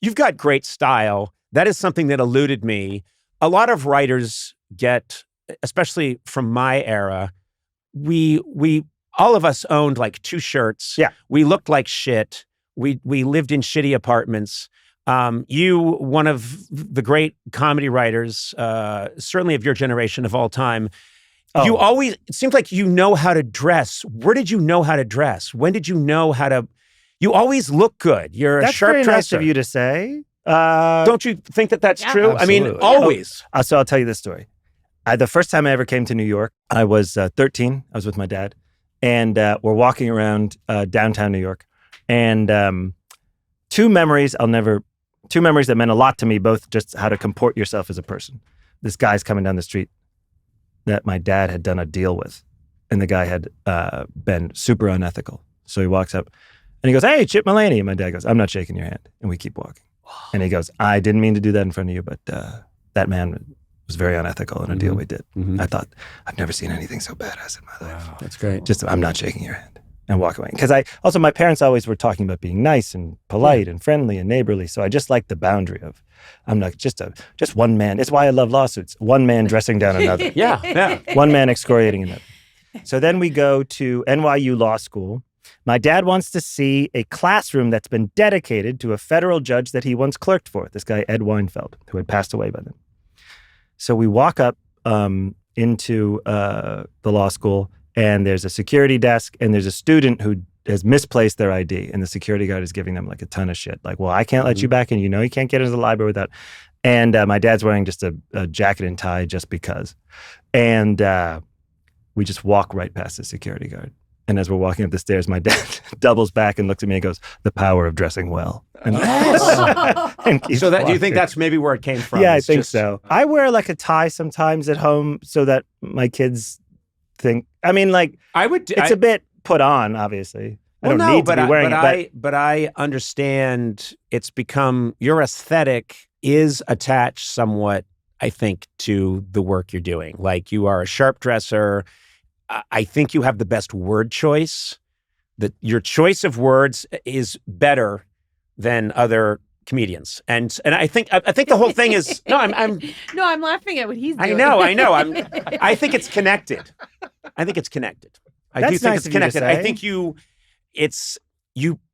you've got great style. That is something that eluded me. A lot of writers get, especially from my era, we all of us owned like 2 shirts. Yeah. We looked like shit. We lived in shitty apartments. You, one of the great comedy writers, certainly of your generation of all time, you always, it seems like you know how to dress. Where did you know how to dress? When did you know how to, you always look good. You're a sharp That's very nice dresser. of you to say. Don't you think that that's true? Absolutely. I mean, always. So I'll tell you this story. The first time I ever came to New York, I was 13. I was with my dad. And we're walking around downtown New York. And two memories that meant a lot to me, both just how to comport yourself as a person. This guy's coming down the street that my dad had done a deal with. And the guy had been super unethical. So he walks up and he goes, "Hey, Chip Mulaney." And my dad goes, "I'm not shaking your hand." And we keep walking. And he goes, "I didn't mean to do that in front of you, but that man was very unethical in a deal we did." I thought, I've never seen anything so badass in my life. Wow, that's great. Just, I'm not shaking your hand, and walk away. Because my parents always were talking about being nice and polite and friendly and neighborly. So I just like the boundary of, I'm not just one man. It's why I love lawsuits. One man dressing down another. Yeah. One man excoriating another. So then we go to NYU Law School. My dad wants to see a classroom that's been dedicated to a federal judge that he once clerked for, this guy, Ed Weinfeld, who had passed away by then. So we walk up into the law school, and there's a security desk, and there's a student who has misplaced their ID, and the security guard is giving them like a ton of shit. Like, well, I can't let you back in. You know you can't get into the library without. And my dad's wearing just a jacket and tie just because. And we just walk right past the security guard. And as we're walking up the stairs, my dad doubles back and looks at me and goes, "The power of dressing well." And, and So that, do you think that's maybe where it came from? Yeah, I think so. I wear like a tie sometimes at home so that my kids think, I mean, like, it's a bit put on, obviously. I don't need to be wearing it. But I understand it's become, your aesthetic is attached somewhat, I think, to the work you're doing. Like, you are a sharp dresser. I think you have the best word choice. That your choice of words is better than other comedians, and I think the whole thing is I'm laughing at what he's doing. I know. I think it's connected. I do think it's connected. I think you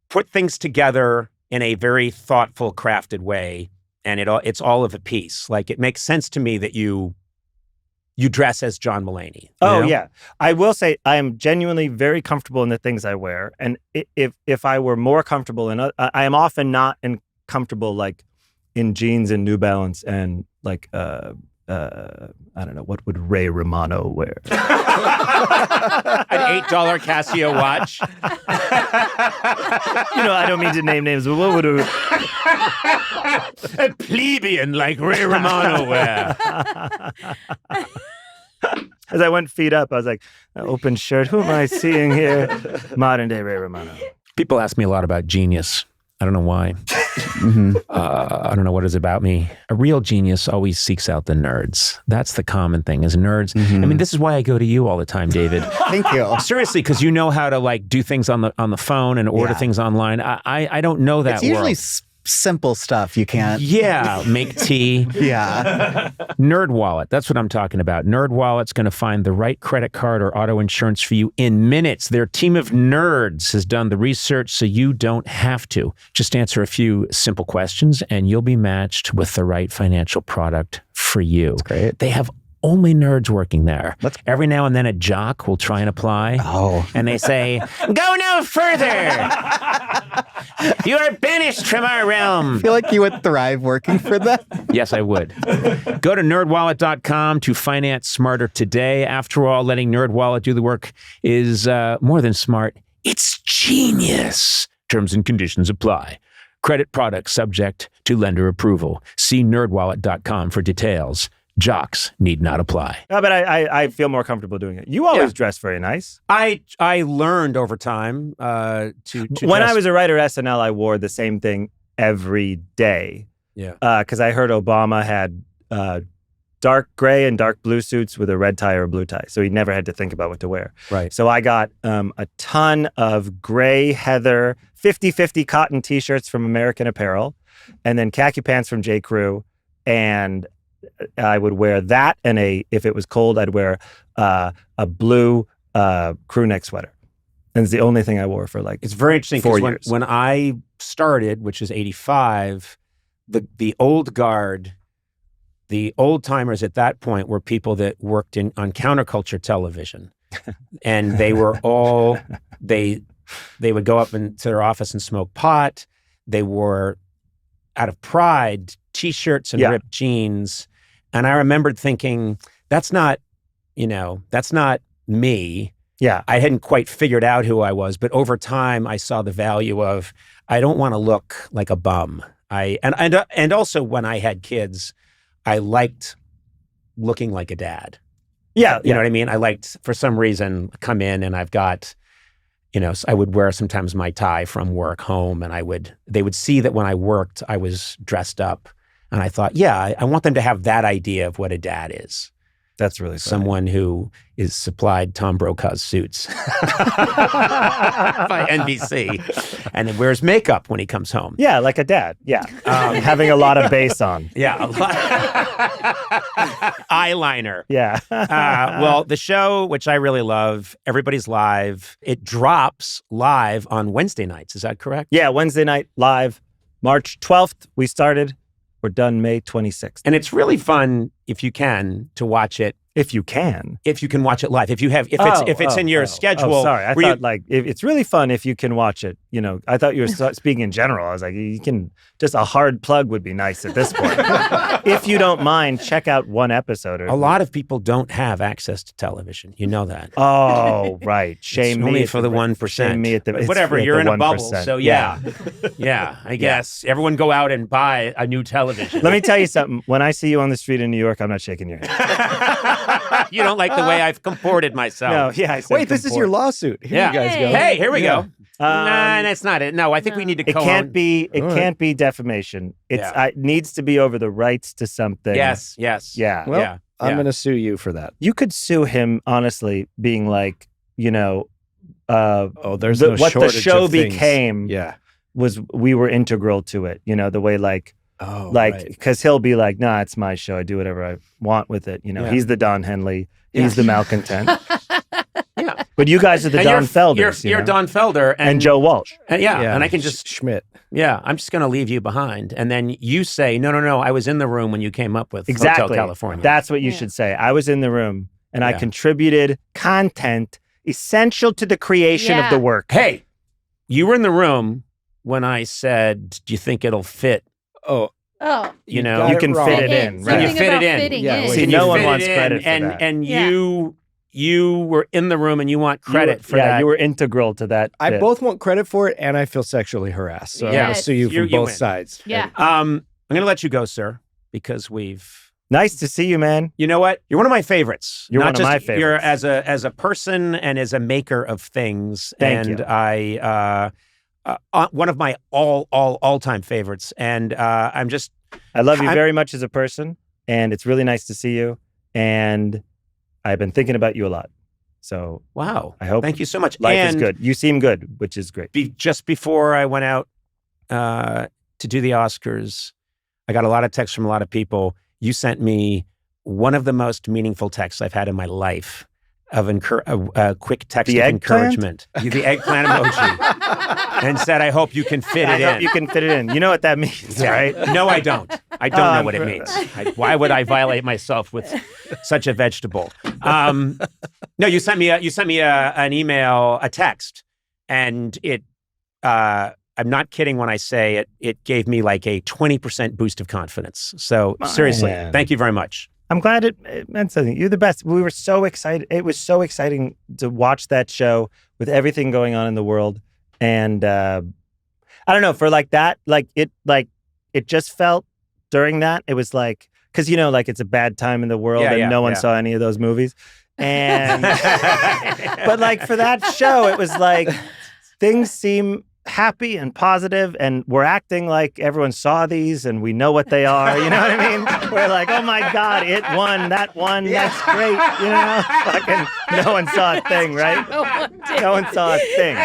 put things together in a very thoughtful, crafted way, and it's all of a piece. Like, it makes sense to me that you dress as John Mulaney. Oh, yeah. I will say I am genuinely very comfortable in the things I wear. And if I were more comfortable in, I am often not comfortable like in jeans and New Balance and like, I don't know, what would Ray Romano wear? An $8 Casio watch. I don't mean to name names, but what would a plebeian like Ray Romano wear? As I went feet up, I was like, open shirt. Who am I seeing here? Modern day Ray Romano. People ask me a lot about genius. I don't know why. I don't know what it is about me. A real genius always seeks out the nerds. That's the common thing, is nerds. I mean, this is why I go to you all the time, David. Thank you. Seriously, because you know how to like do things on the phone and order things online. I don't know that. It's usually simple stuff. You can't. Yeah, make tea. Yeah. NerdWallet. That's what I'm talking about. NerdWallet's going to find the right credit card or auto insurance for you in minutes. Their team of nerds has done the research so you don't have to. Just answer a few simple questions and you'll be matched with the right financial product for you. That's great. They have only nerds working there. Every now and then a jock will try and apply. Oh. And they say, "Go no further. You are banished from our realm." I feel like you would thrive working for them. Yes, I would. Go to nerdwallet.com to finance smarter today. After all, letting NerdWallet do the work is more than smart. It's genius. Terms and conditions apply. Credit products subject to lender approval. See nerdwallet.com for details. Jocks need not apply. No, but I feel more comfortable doing it. You always dress very nice. I learned over time to when I was a writer at SNL, I wore the same thing every day. Yeah. Because I heard Obama had dark gray and dark blue suits with a red tie or a blue tie. So he never had to think about what to wear. Right. So I got a ton of gray heather 50-50 cotton t-shirts from American Apparel. and then khaki pants from J. Crew, and I would wear that, and if it was cold, I'd wear a blue crew neck sweater. And it's the only thing I wore for like It's very interesting 4 because years. when I started, which is 85, the old guard, the old timers at that point were people that worked on counterculture television. And they were all, they would go up into their office and smoke pot. They wore, out of pride, T-shirts and ripped jeans. And I remembered thinking, that's not me. Yeah. I hadn't quite figured out who I was, but over time I saw the value of, I don't want to look like a bum. And also when I had kids, I liked looking like a dad. Yeah. You know what I mean? I liked, for some reason, come in and I've got, I would wear sometimes my tie from work home, and they would see that when I worked, I was dressed up. And I thought, yeah, I want them to have that idea of what a dad is. That's really funny. Someone who is supplied Tom Brokaw's suits by NBC and wears makeup when he comes home. Yeah, like a dad. Yeah. Having a lot of bass on. Yeah. Eyeliner. Yeah. Well, the show, which I really love, Everybody's Live, it drops live on Wednesday nights. Is that correct? Yeah, Wednesday night live. March 12th, we started. We're done May 26th. And it's really fun, if you can, to watch it. If you can. If you can watch it live. If it's in your schedule. Oh, sorry. I thought it's really fun if you can watch it. I thought you were speaking in general. I was like, you can, just a hard plug would be nice at this point. If you don't mind, check out one episode. A lot of people don't have access to television. You know that. Oh, right. Shame it's me. only for the 1%. Shame me at the whatever. You're in a bubble. So yeah. I guess. Everyone go out and buy a new television. Let me tell you something. When I see you on the street in New York, I'm not shaking your hand. You don't like the way I've comported myself. No, yeah. I said Wait, this is your lawsuit. Here you guys go. Hey, here we go. Nah, that's not it. No, I think we need to It can't be defamation. It needs to be over the rights to something. Yes. Yeah. Well, I'm going to sue you for that. You could sue him, honestly, being like, there's no what the shortage show of things. became was we were integral to it. The way because he'll be like, nah, it's my show. I do whatever I want with it. He's the Don Henley. He's the malcontent. Yeah. But you guys are the Don Felders. You're Don Felder. And Joe Walsh. And and I can just... Schmidt. Yeah, I'm just going to leave you behind. And then you say, no, I was in the room when you came up with Hotel California. That's what you should say. I was in the room, and I contributed content essential to the creation of the work. Hey, you were in the room when I said, do you think it'll fit? Oh. You can fit it in. Right? You fit it in. Yeah. See, no one wants credit for that. And you were in the room and you want credit for that. Yeah, you were integral to that. I both want credit for it, and I feel sexually harassed. So I'm going to sue you from both sides. Yeah. I'm going to let you go, sir, because we've... Nice to see you, man. You know what? You're one of my favorites. You're one of my favorites. You're as a person and as a maker of things. Thank you. I one of my all-time favorites. And I love you very much as a person, and it's really nice to see you. And I've been thinking about you a lot. So wow. I hope. Thank you so much. Life is good. You seem good, which is great. Just before I went out to do the Oscars, I got a lot of texts from a lot of people. You sent me one of the most meaningful texts I've had in my life of a quick text of encouragement. The eggplant emoji. And said, I hope you can fit it in. I hope you can fit it in. You know what that means, right? No, I don't. I don't know what it means. Why would I violate myself with such a vegetable? No, you sent me an email, a text, and it. I'm not kidding when I say it gave me like a 20% boost of confidence. So seriously, thank you very much. I'm glad it meant something. You're the best. We were so excited. It was so exciting to watch that show with everything going on in the world. And I don't know, for it just felt during that, it was like, because it's a bad time in the world and no one saw any of those movies. And but for that show, it was like things seem happy and positive, and we're acting like everyone saw these and we know what they are. You know what I mean? We're like, oh my God, it won, that won, that's great. You know, fucking no one saw a thing, right? No one saw a thing.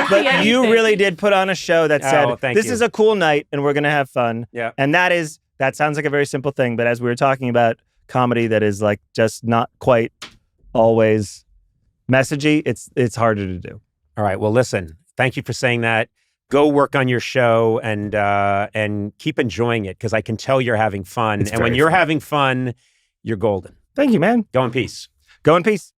But you really did put on a show that said, this is a cool night and we're going to have fun. Yeah. And that sounds like a very simple thing, but as we were talking about comedy that is like just not quite always messagey, it's harder to do. All right. Well, listen. Thank you for saying that. Go work on your show and keep enjoying it because I can tell you're having fun. And when you're having fun, you're golden. Thank you, man. Go in peace. Go in peace.